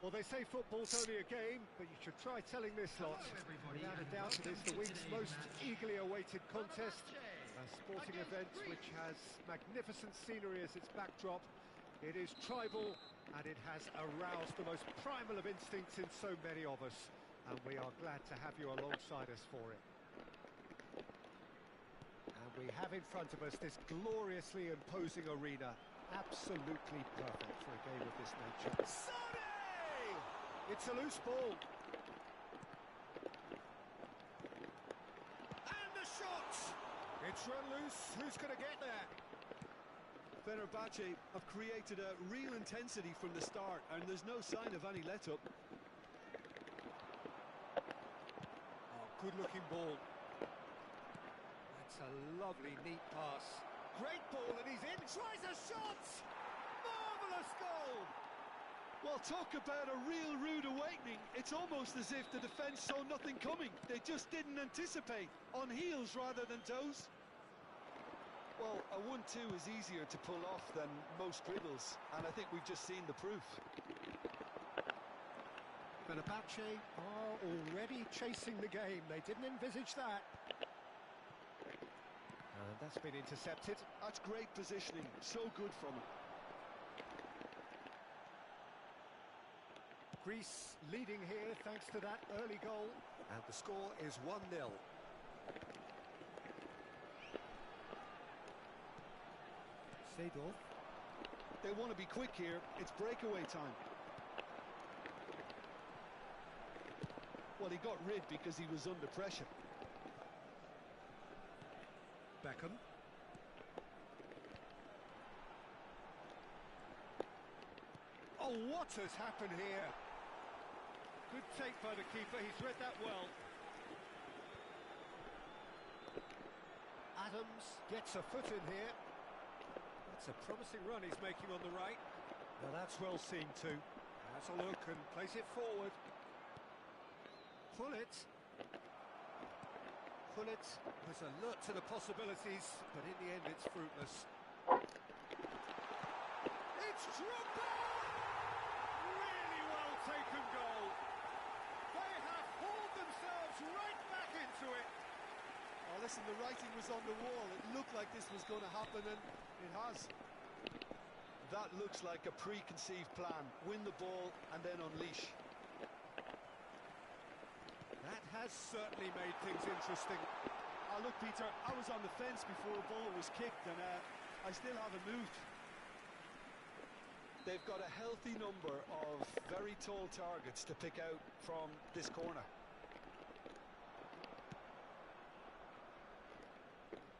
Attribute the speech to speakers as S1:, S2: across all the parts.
S1: Well, they say football's only a game, but you should try telling this lot. Without a doubt, it is the week's most eagerly awaited contest. A sporting event which has magnificent scenery as its backdrop. It is tribal, and it has aroused the most primal of instincts in so many of us. And we are glad to have you alongside us for it. And we have in front of us this gloriously imposing arena. Absolutely perfect for a game of this nature. Sane! It's a loose ball. And the shot! It's run loose. Who's going to get there?
S2: Fenerbahce have created a real intensity from the start, and there's no sign of any let-up.
S1: Oh, good-looking ball. That's a lovely, neat pass. Great ball, and he's in. Tries a shot! Marvellous goal!
S2: Well, talk about a real rude awakening. It's almost as if the defence saw nothing coming. They just didn't anticipate. On heels rather than toes. Well, a 1-2 is easier to pull off than most dribbles, and I think we've just seen the proof.
S1: Fenerbahce are already chasing the game. They didn't envisage that. And that's been intercepted.
S2: That's great positioning. So good from him.
S1: Greece leading here thanks to that early goal. And the score is 1-0. Seedorf.
S2: They want to be quick here. It's breakaway time. Well, he got rid because he was under pressure.
S1: Beckham. Oh, what has happened here? Good take by the keeper, he's read that well. Adams gets a foot in here. That's a promising run he's making on the right. Now that's well seen too. Has a look and plays it forward. Pullet was alert to the possibilities, but in the end it's fruitless. It's Drogba! Really well taken goal. They have hauled themselves right back into it.
S2: Oh, listen, the writing was on the wall. It looked like this was going to happen, and it has. That looks like a preconceived plan. Win the ball and then unleash.
S1: That has certainly made things interesting.
S2: Oh, look, Peter, I was on the fence before the ball was kicked, and I still haven't moved. They've got a healthy number of very tall targets to pick out from this corner.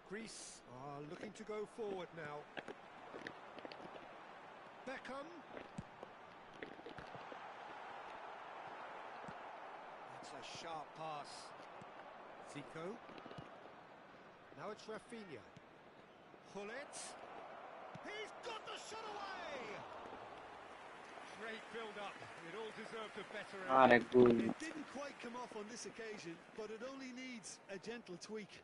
S1: Greece are looking to go forward now. Beckham. That's a sharp pass. Zico. Now it's Rafinha. Pullet. He's got the shot away! Great build-up. It all deserved a better end.
S3: Good.
S2: It didn't quite come off on this occasion, but it only needs a gentle tweak.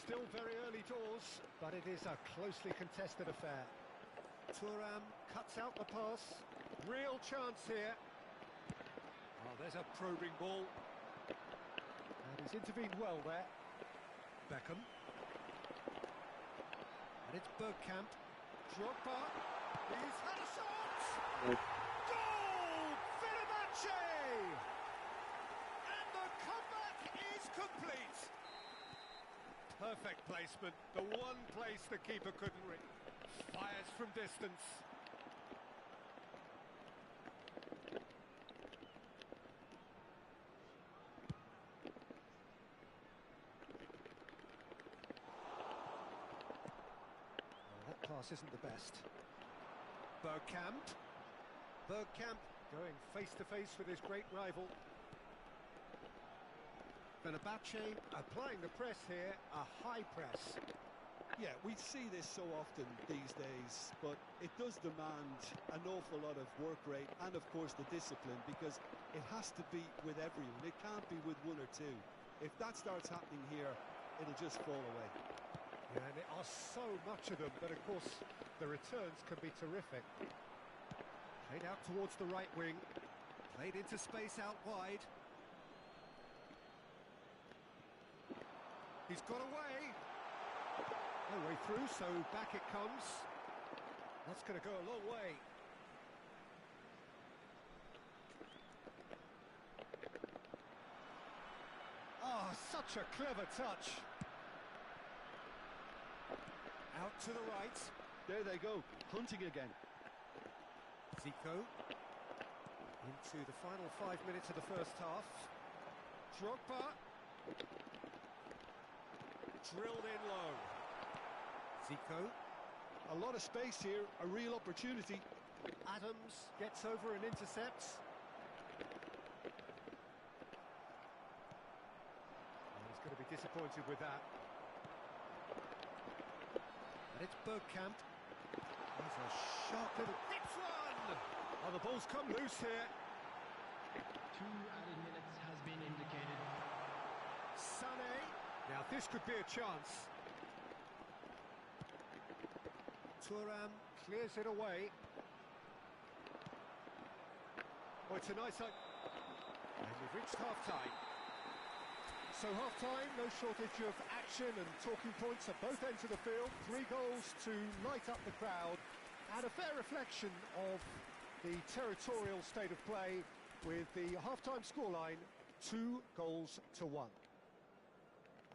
S1: Still very early doors, but it is a closely contested affair. Thuram cuts out the pass. Real chance here. Oh, there's a probing ball. And he's intervened well there. Beckham. And it's Bergkamp. Drogba. He's had a shot! Goal! Fenerbahce! And the comeback is complete. Perfect placement. The one place the keeper couldn't reach. Fires from distance. That pass isn't the best. Bergkamp. Bergkamp going face-to-face with his great rival. Fenerbahce applying the press here, a high press.
S2: Yeah, we see this so often these days, but it does demand an awful lot of work rate and, of course, the discipline, because it has to be with everyone. It can't be with one or two. If that starts happening here, it'll just fall away.
S1: And there are so much of them, but of course the returns can be terrific. Played out towards the right wing, played into space out wide. He's got away. No way through, so back it comes. That's going to go a long way. Ah, such a clever touch. Out to the right.
S2: There they go, hunting again.
S1: Zico. Into the final 5 minutes of the first half. Drogba. Drilled in low. Zico.
S2: A lot of space here, a real opportunity.
S1: Adams gets over and intercepts. He's going to be disappointed with that. And it's Bergkamp. He's a sharp little... Hits one! Oh, the ball's come loose here.
S3: 2 added minutes has been indicated.
S1: Sané. Now this could be a chance. Thuram clears it away. Oh, it's a nice... And we've reached half-time. So half-time, no shortage of action and talking points at both ends of the field. 3 goals to light up the crowd. And a fair reflection of the territorial state of play with the half-time scoreline, 2-1.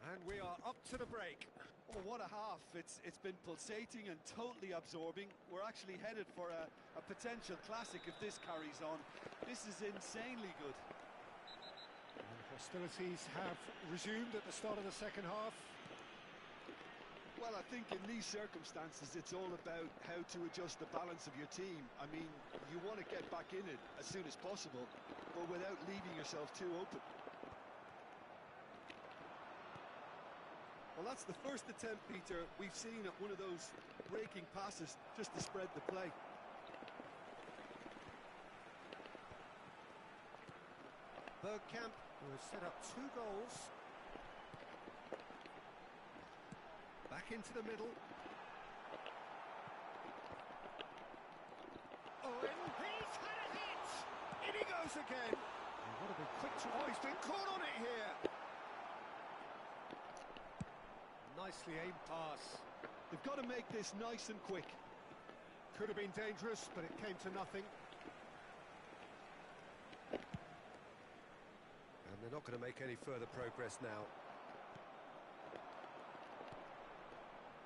S1: And we are up to the break.
S2: Oh, what a half. It's been pulsating and totally absorbing. We're actually headed for a potential classic if this carries on. This is insanely good.
S1: And hostilities have resumed at the start of the second half.
S2: Well, I think in these circumstances it's all about how to adjust the balance of your team. I mean, you want to get back in it as soon as possible, but without leaving yourself too open. Well, that's the first attempt, Peter, we've seen at one of those breaking passes just to spread the play.
S1: Bergkamp, who has set up 2 goals. Back into the middle. Owen, he's had a hit! In he goes again! And what a big quick to... Oh, he's been caught on it here! Nicely aimed pass.
S2: They've got to make this nice and quick.
S1: Could have been dangerous, but it came to nothing. And they're not going to make any further progress now.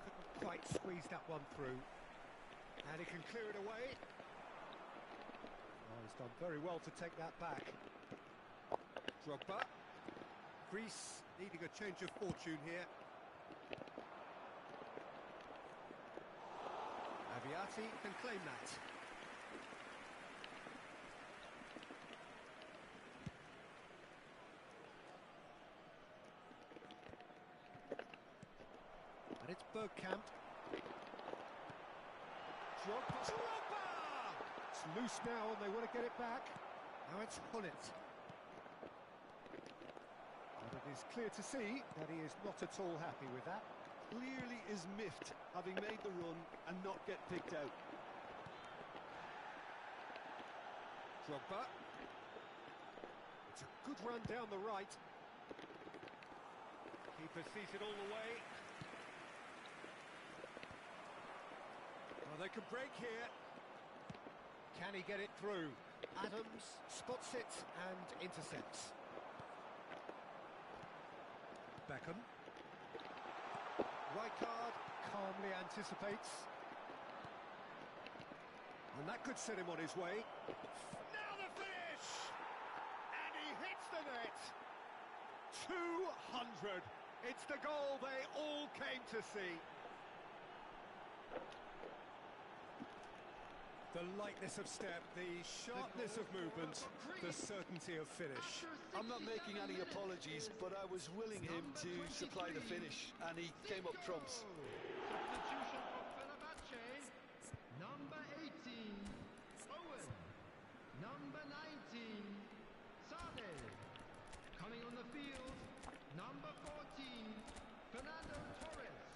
S1: Couldn't quite squeeze that one through. And he can clear it away. Oh, he's done very well to take that back. Drogba. Greece needing a change of fortune here. Aviati can claim that. And it's Bergkamp. Drogba! It's loose now and they want to get it back. Now it's Hullet. And it is clear to see that he is not at all happy with that.
S2: Clearly is miffed, having made the run and not get picked out.
S1: Drogba. It's a good run down the right. Keeper sees it all the way. Well, they can break here. Can he get it through? Adams spots it and intercepts. Beckham. Rijkaard calmly anticipates. And that could set him on his way. Now the finish! And he hits the net! 200! It's the goal they all came to see. The lightness of step, the sharpness of movement, the certainty of finish.
S2: I'm not making any apologies, but I was willing him to supply the finish, and he came up trumps.
S3: Substitution for Fenerbahce. Number 18, Owen. Number 19, Sané. Coming on the field, number 14, Fernando Torres.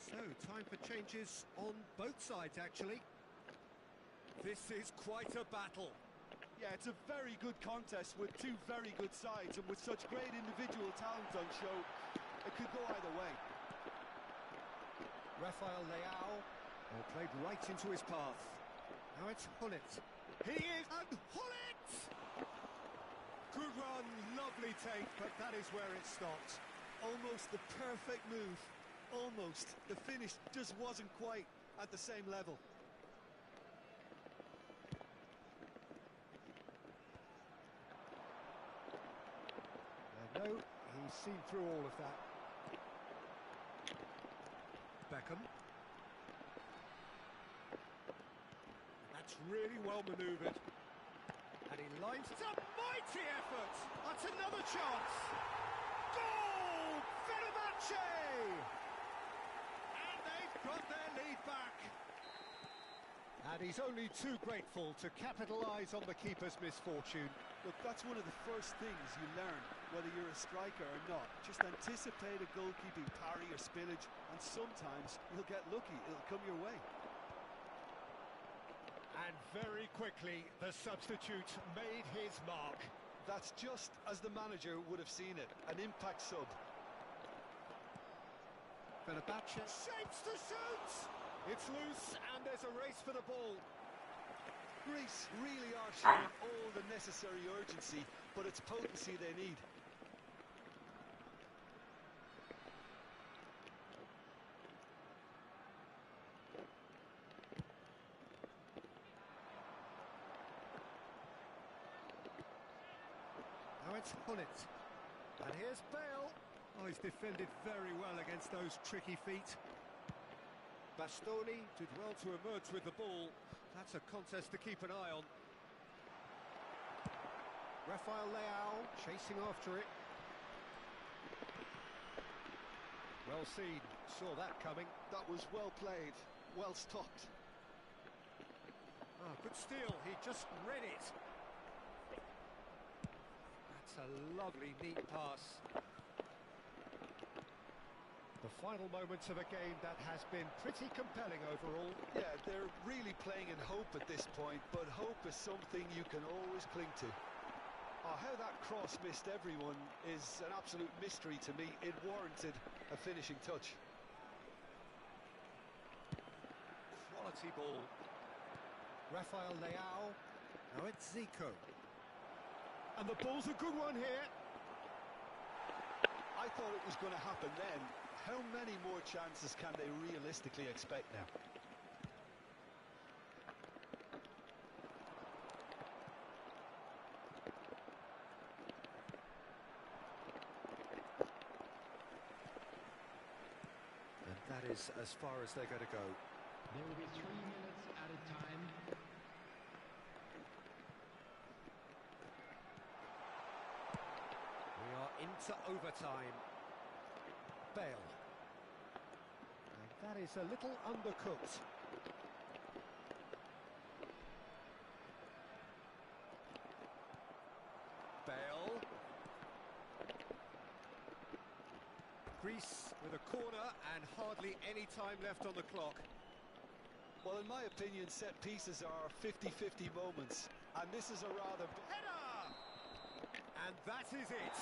S1: So, time for changes on both sides, actually. This is quite a battle.
S2: Yeah, it's a very good contest with two very good sides, and with such great individual talent on show, it could go either way.
S1: Rafael Leao played right into his path. Now it's Hullet. He is... and Hullet! Good run, lovely take, but that is where it stopped.
S2: Almost the perfect move. Almost. The finish just wasn't quite at the same level.
S1: No, he's seen through all of that. Beckham. That's really well manoeuvred. And he lines it up. Mighty effort! That's another chance. Goal! Fenerbahce! And they've got their lead back. And he's only too grateful to capitalise on the keeper's misfortune.
S2: Look, that's one of the first things you learn, whether you're a striker or not. Just anticipate a goalkeeping parry or spillage, and sometimes you'll get lucky. It'll come your way.
S1: And very quickly, the substitute made his mark.
S2: That's just as the manager would have seen it, an impact sub.
S1: Fenerbahce shapes to shoot! It's loose, and there's a race for the ball.
S2: Greece really are showing all the necessary urgency, but it's potency they need.
S1: Now it's Hullet. And here's Bale. Oh, he's defended very well against those tricky feet. Bastoni did well to emerge with the ball. That's a contest to keep an eye on. Rafael Leao chasing after it. Well seen, saw that coming.
S2: That was well played, well stopped.
S1: Ah, good steal, he just read it. That's a lovely, neat pass. The final moments of a game that has been pretty compelling overall.
S2: Yeah, they're really playing in hope at this point, but hope is something you can always cling to. How that cross missed everyone is an absolute mystery to me. It warranted a finishing touch.
S1: Quality ball. Rafael Leao. Now it's Zico. And the ball's a good one here.
S2: I thought it was going to happen then. How many more chances can they realistically expect now?
S1: And that is as far as they're going to go.
S3: There will be 3 minutes added time.
S1: We are into overtime. Bale. And that is a little undercooked. Bale. Greece with a corner and hardly any time left on the clock.
S2: Well, in my opinion, set pieces are 50-50 moments, and this is a rather...
S1: Header! And that is it.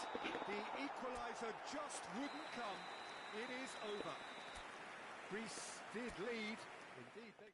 S1: The equaliser just wouldn't come. It is over. Greece did lead. Indeed, they...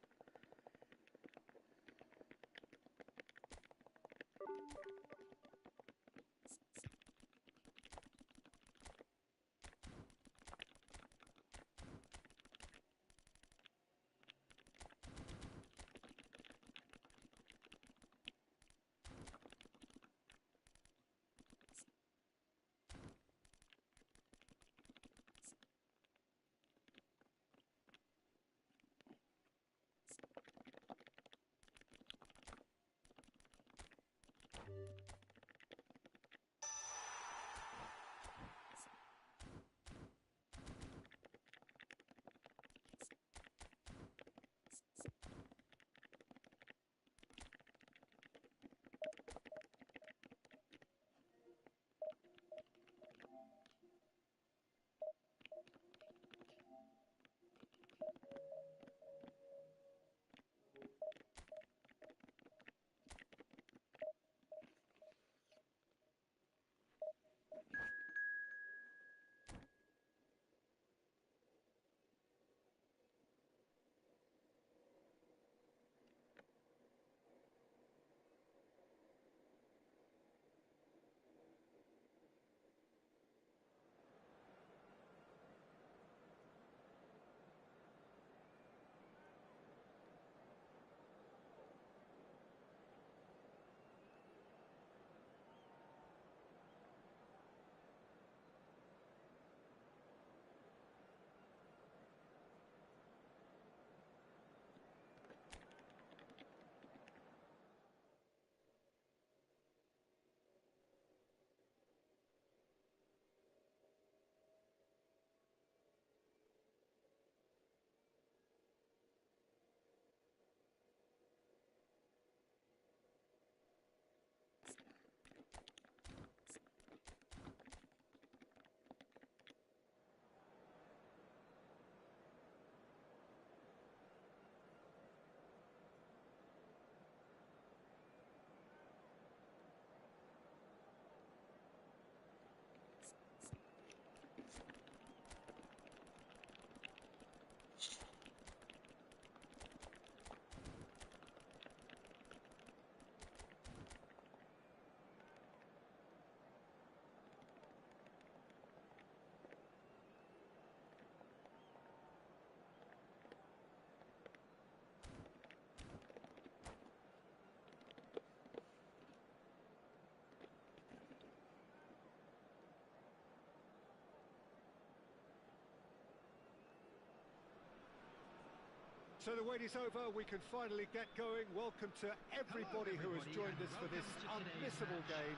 S1: So the wait is over, we can finally get going. Welcome to everybody who has joined us for this unmissable game.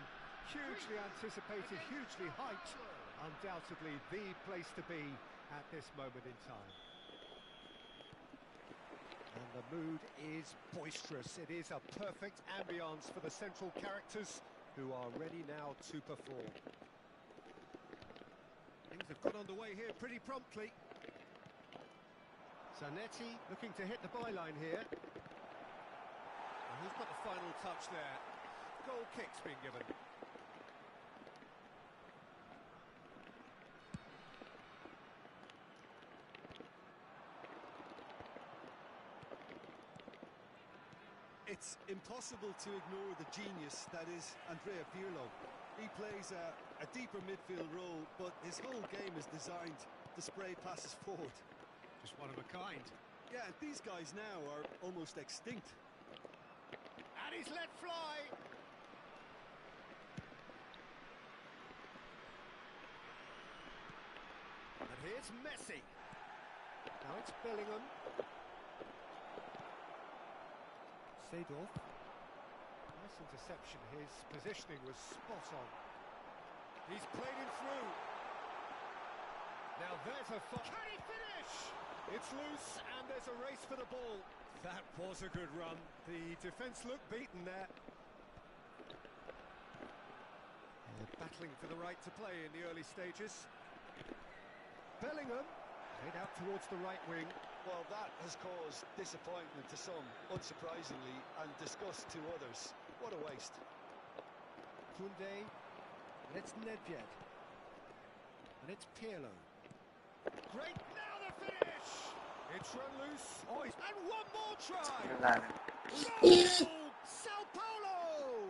S1: Hugely anticipated, hugely hyped. Undoubtedly the place to be at this moment in time. And the mood is boisterous. It is a perfect ambience for the central characters who are ready now to perform. Things have got underway here pretty promptly. Zanetti looking to hit the byline here. And who's got the final touch there? Goal kick's been given.
S2: It's impossible to ignore the genius that is Andrea Pirlo. He plays a deeper midfield role, but his whole game is designed to spray passes forward.
S1: Just one of a kind.
S2: Yeah, these guys now are almost extinct.
S1: And he's let fly! And here's Messi. Now it's Bellingham. Seedorf. Nice interception. His positioning was spot on. He's played him through. Now there's a... Can he finish? It's loose and there's a race for the ball. That was a good run. The defence looked beaten there. They're battling for the right to play in the early stages. Bellingham played out towards the right wing.
S2: Well, that has caused disappointment to some, unsurprisingly, and disgust to others. What a waste.
S1: Koundé, and it's Nedved. And it's Pirlo. Great, now the finish! It's run loose. Oh, and one more try! Goal! Sao Paulo!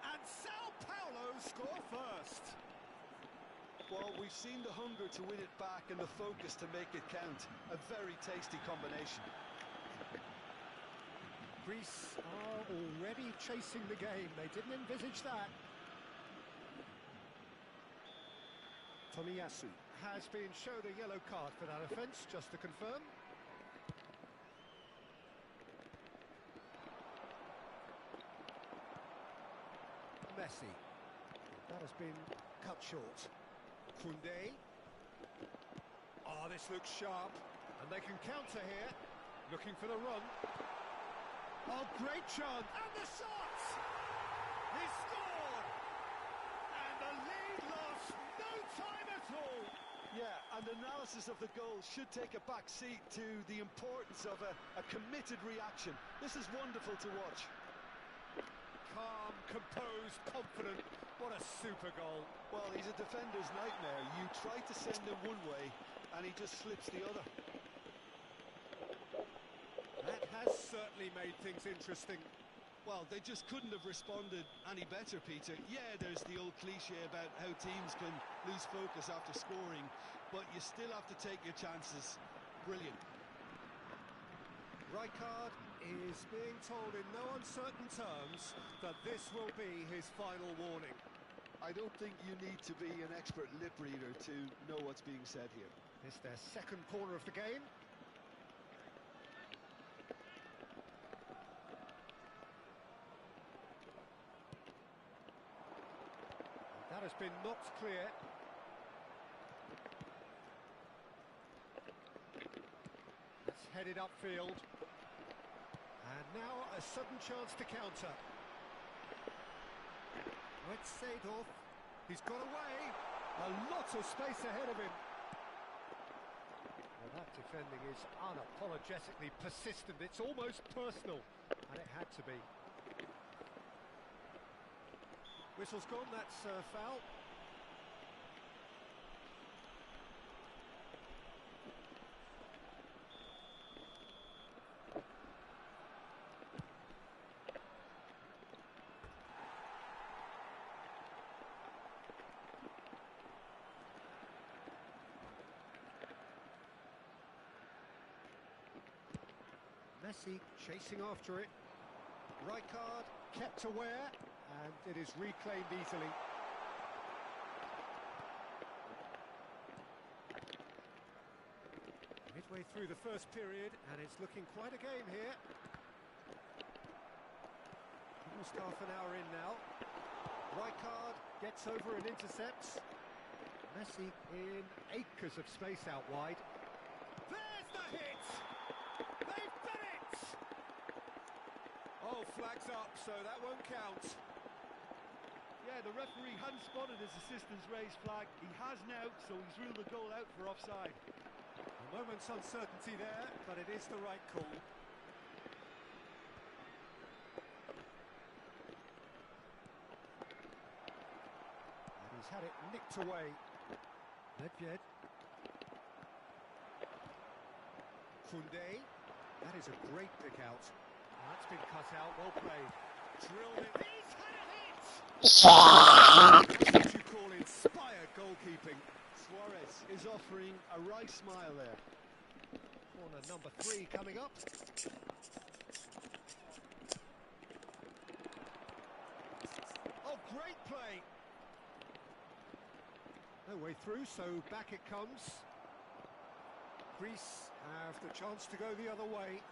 S1: And Sao Paulo score first.
S2: Well, we've seen the hunger to win it back and the focus to make it count. A very tasty combination.
S1: Greece are already chasing the game. They didn't envisage that. Tomiyasu has been shown a yellow card for that offence, just to confirm. Messi. That has been cut short. Koundé. Oh, this looks sharp. And they can counter here. Looking for the run. Oh, great chance. And the shot! He scored! And the lead lost no time at all.
S2: Yeah, and analysis of the goal should take a back seat to the importance of a committed reaction. This is wonderful to watch.
S1: Calm, composed, confident. What a super goal.
S2: Well, he's a defender's nightmare. You try to send him one way, and he just slips the other.
S1: That has certainly made things interesting.
S2: Well, they just couldn't have responded any better, Peter. Yeah, there's the old cliche about how teams can lose focus after scoring, but you still have to take your chances. Brilliant.
S1: Rijkaard is being told in no uncertain terms that this will be his final warning.
S2: I don't think you need to be an expert lip reader to know what's being said here.
S1: It's their second corner of the game. That has been knocked clear. It's headed upfield. And now a sudden chance to counter. It's Seedorf. He's got away. A lot of space ahead of him. Well, that defending is unapologetically persistent. It's almost personal. And it had to be. Whistle's gone, that's a foul. Messi chasing after it. Rijkaard kept aware, and it is reclaimed easily. Halfway through the first period, and it's looking quite a game here. Almost half an hour in now. Rijkaard gets over and intercepts. Messi in acres of space out wide. There's the hit! They've done it! Oh, flags up, so that won't count.
S2: Yeah, the referee hadn't spotted his assistant's raised flag. He has now, so he's ruled the goal out for offside.
S1: A moment's uncertainty there, but it is the right call. And he's had it nicked away. Nedved. Koundé. That is a great pick out. That's been cut out, well played. Drilled it. He's had a hit! That's what you call inspired goalkeeping.
S2: Suarez is offering a right smile there.
S1: Corner number 3 coming up. Oh, great play! No way through, so back it comes. Greece have the chance to go the other way.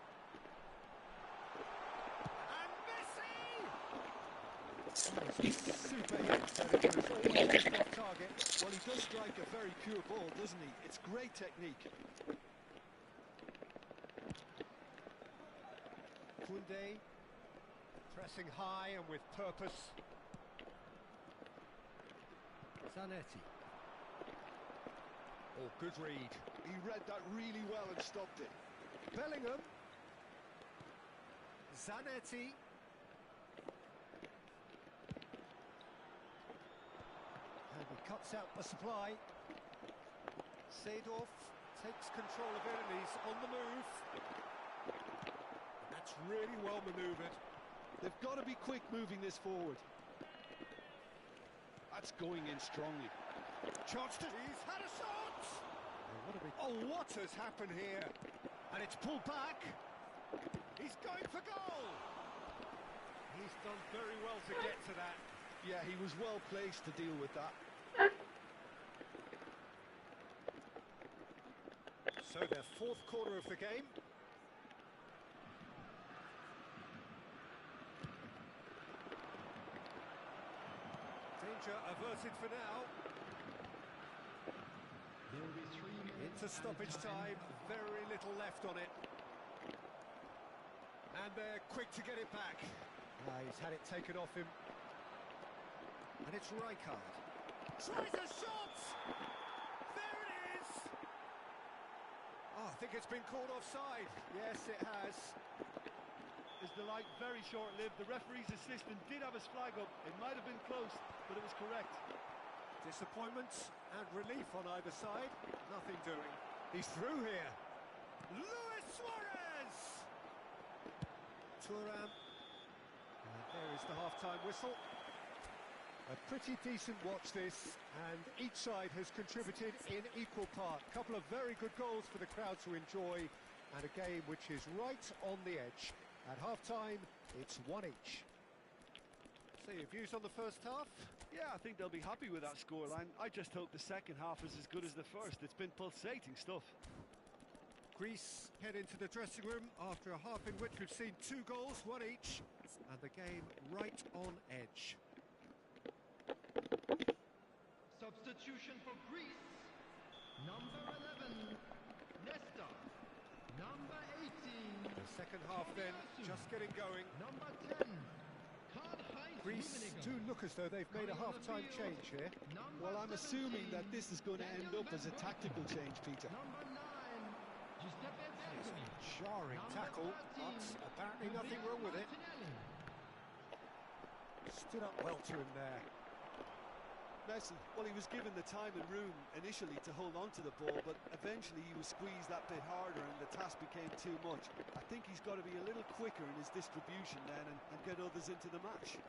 S1: And Messi! Super hit, but it was always just off target.
S2: Well, he does strike a very pure ball, doesn't he? It's great technique.
S1: Koundé pressing high and with purpose. Zanetti. Oh, good read.
S2: He read that really well and stopped it.
S1: Bellingham. Zanetti. And he cuts out the supply. Seedorf takes control of it and he's on the move. That's really well manoeuvred.
S2: They've got to be quick moving this forward. That's going in strongly.
S1: Chance to... He's had a shot! Oh, what has happened here? And it's pulled back. He's going for goal. He's done very well to get to that.
S2: Yeah, he was well placed to deal with that.
S1: So their 4th quarter of the game. Danger averted for now.
S3: There will be 3 minutes
S1: Into stoppage time, very little left on it. And they're quick to get it back. He's had it taken off him. And it's Rijkaard. Tries a shot! There it is! Oh, I think it's been called offside. Yes, it has.
S2: His delight very short-lived. The referee's assistant did have his flag up. It might have been close, but it was correct.
S1: Disappointment and relief on either side. Nothing doing. He's through here. Luis Suarez! Thuram. And there is the half-time whistle. A pretty decent watch this, and each side has contributed in equal part. A couple of very good goals for the crowd to enjoy, and a game which is right on the edge. At half-time, it's 1 each. So your views on the first half?
S2: Yeah, I think they'll be happy with that scoreline. I just hope the second half is as good as the first. It's been pulsating stuff.
S1: Greece head into the dressing room after a half in which we've seen 2 goals, 1 each, and the game right on edge.
S3: Substitution for Greece. Number 11, Nesta. Number 18.
S1: The second half then, just getting going.
S3: Number 10, Karl-Heinz
S1: Greece
S3: Rummenigge.
S1: do look as though they've made a half-time change here.
S3: Number
S2: Well, I'm assuming
S3: 17,
S2: that this is going to end up as a tactical change, Peter.
S3: Number 9, Giuseppe Bergomi.
S1: Jarring
S3: Number
S1: tackle,
S3: 13,
S1: but apparently nothing wrong with it.
S3: Martinelli.
S1: Stood up well to him there.
S2: Messi, well, he was given the time and room initially to hold on to the ball, but eventually he was squeezed that bit harder and the task became too much. I think he's got to be a little quicker in his distribution then and get others into the match.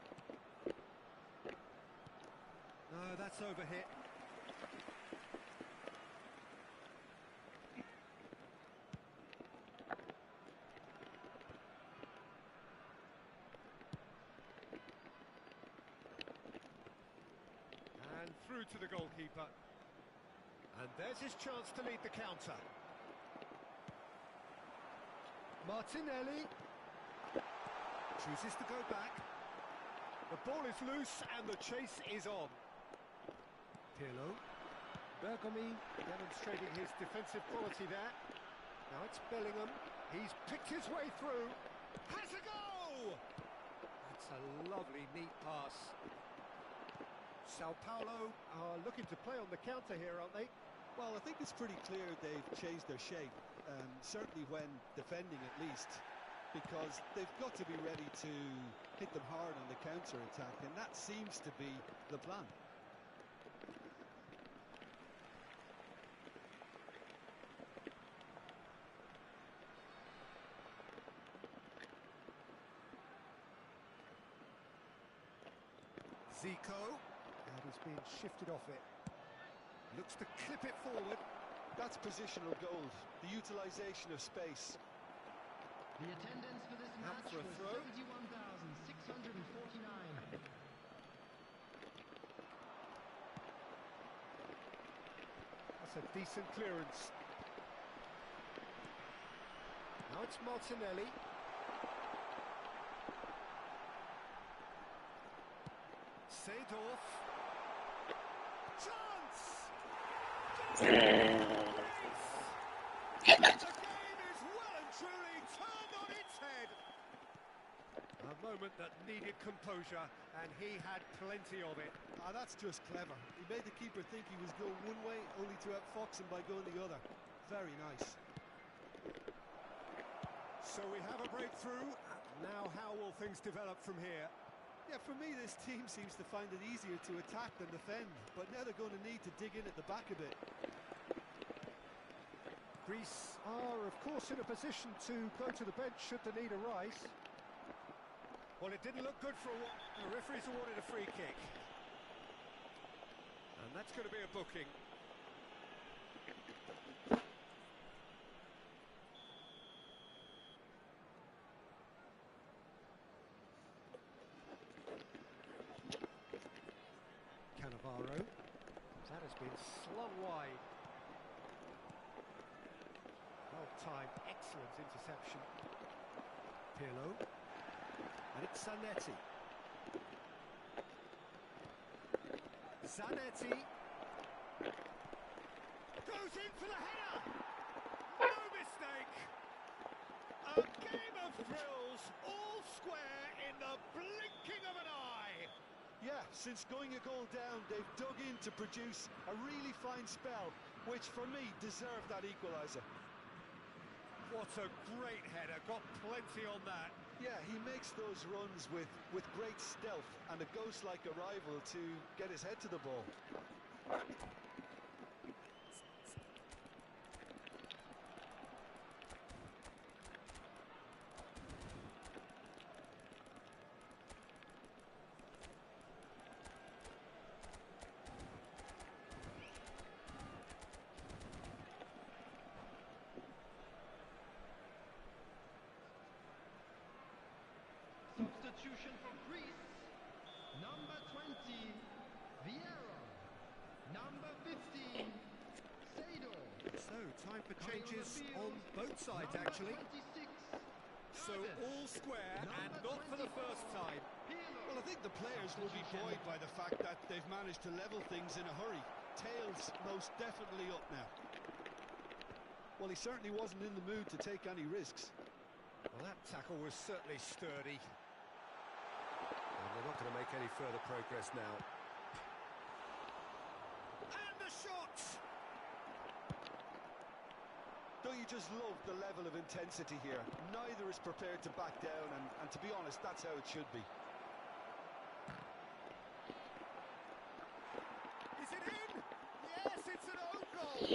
S1: No, that's overhit. And through to the goalkeeper. And there's his chance to lead the counter. Martinelli chooses to go back. The ball is loose and the chase is on. Pirlo. Bergomi demonstrating his defensive quality there. Now it's Bellingham. He's picked his way through. Has a go! That's a lovely, neat pass. Sao Paulo are looking to play on the counter here, aren't they?
S2: Well, I think it's pretty clear they've changed their shape, certainly when defending at least, because they've got to be ready to hit them hard on the counter-attack, and that seems to be the plan.
S1: Zico, and he's being shifted off it. Looks to clip it forward.
S2: That's positional gold, the utilisation of space.
S3: The attendance for this
S1: Out
S3: match
S1: for a
S3: was
S1: throw.
S3: 71,649.
S1: That's a decent clearance. Now it's Martinelli. Seedorf. Chance! The game is well and truly turned on its head. A moment that needed composure, and he had plenty of it.
S2: Ah, that's just clever. He made the keeper think he was going one way, only to outfox him by going the other. Very nice.
S1: So we have a breakthrough. Now how will things develop from here?
S2: Yeah, for me, this team seems to find it easier to attack than defend, but now they're going to need to dig in at the back a bit.
S1: Greece are, of course, in a position to go to the bench should the need arise. Well, it didn't look good for a while. The referee's awarded a free kick. And that's going to be a booking. Cannavaro. That has been slung wide. Well-timed, excellent interception. Pirlo. And it's Zanetti. Zanetti. Goes in for the header! No mistake! A game of thrills, all square in the blinking of an eye!
S2: Yeah, since going a goal down, they've dug in to produce a really fine spell, which for me deserved that equaliser.
S1: What a great header, got plenty on that.
S2: Yeah, he makes those runs with great stealth and a ghost-like arrival to get his head to the ball.
S3: Substitution for Greece. Number 20, Vieira. Number 15, Seedorf.
S1: So, time for changes on both sides, actually.
S3: 26,
S1: So, all square and not for the first time.
S2: Well, I think the players will be buoyed by the fact that they've managed to level things in a hurry. Tails most definitely up now. Well, he certainly wasn't in the mood to take any risks.
S1: Well, that tackle was certainly sturdy. And they're not going to make any further progress now. And the shot!
S2: Don't you just love the level of intensity here? Neither is prepared to back down, and to be honest, that's how it should be.
S1: Is it in? Yes, it's an own goal!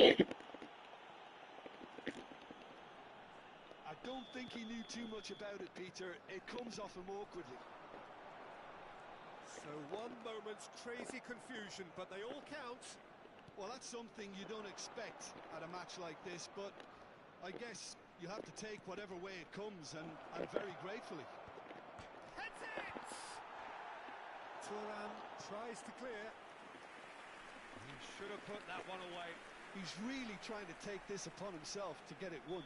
S2: I don't think he knew too much about it, Peter. It comes off him awkwardly.
S1: So one moment's crazy confusion, but they all count.
S2: Well, that's something you don't expect at a match like this, but I guess you have to take whatever way it comes, and very gratefully.
S1: Heads it! Thuram tries to clear. He should have put that one away.
S2: He's really trying to take this upon himself to get it won.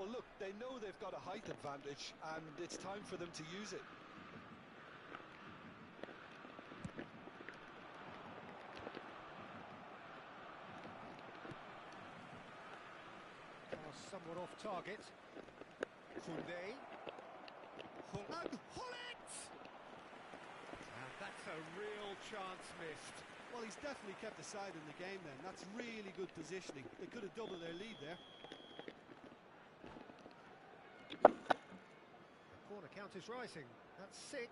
S2: Well, look, they know they've got a height advantage, and it's time for them to use it.
S1: Somewhat off target. Koundé. And Hullet! And that's a real chance missed.
S2: Well, he's definitely kept the side in the game then. That's really good positioning. They could have doubled their lead there.
S1: The corner count is rising. That's 6.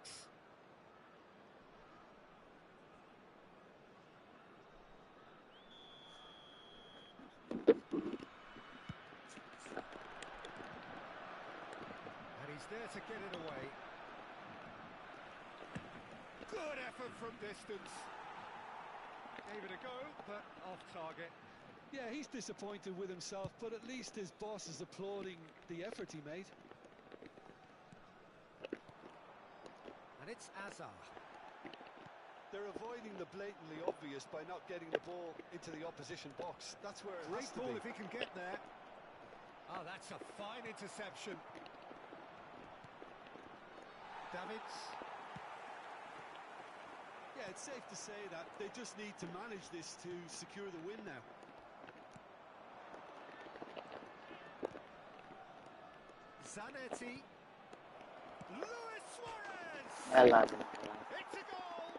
S1: He's there to get it away. Good effort from distance. Gave it a go, but off target.
S2: Yeah, he's disappointed with himself, but at least his boss is applauding the effort he made.
S1: And it's Azar.
S2: They're avoiding the blatantly obvious by not getting the ball into the opposition box. That's where it has
S1: Great
S2: to
S1: ball
S2: be.
S1: if he can get there. Oh, that's a fine interception. Davids.
S2: Yeah, it's safe to say that they just need to manage this to secure the win now.
S1: Zanetti. Luis Suarez!
S4: Ela.
S1: It's a goal!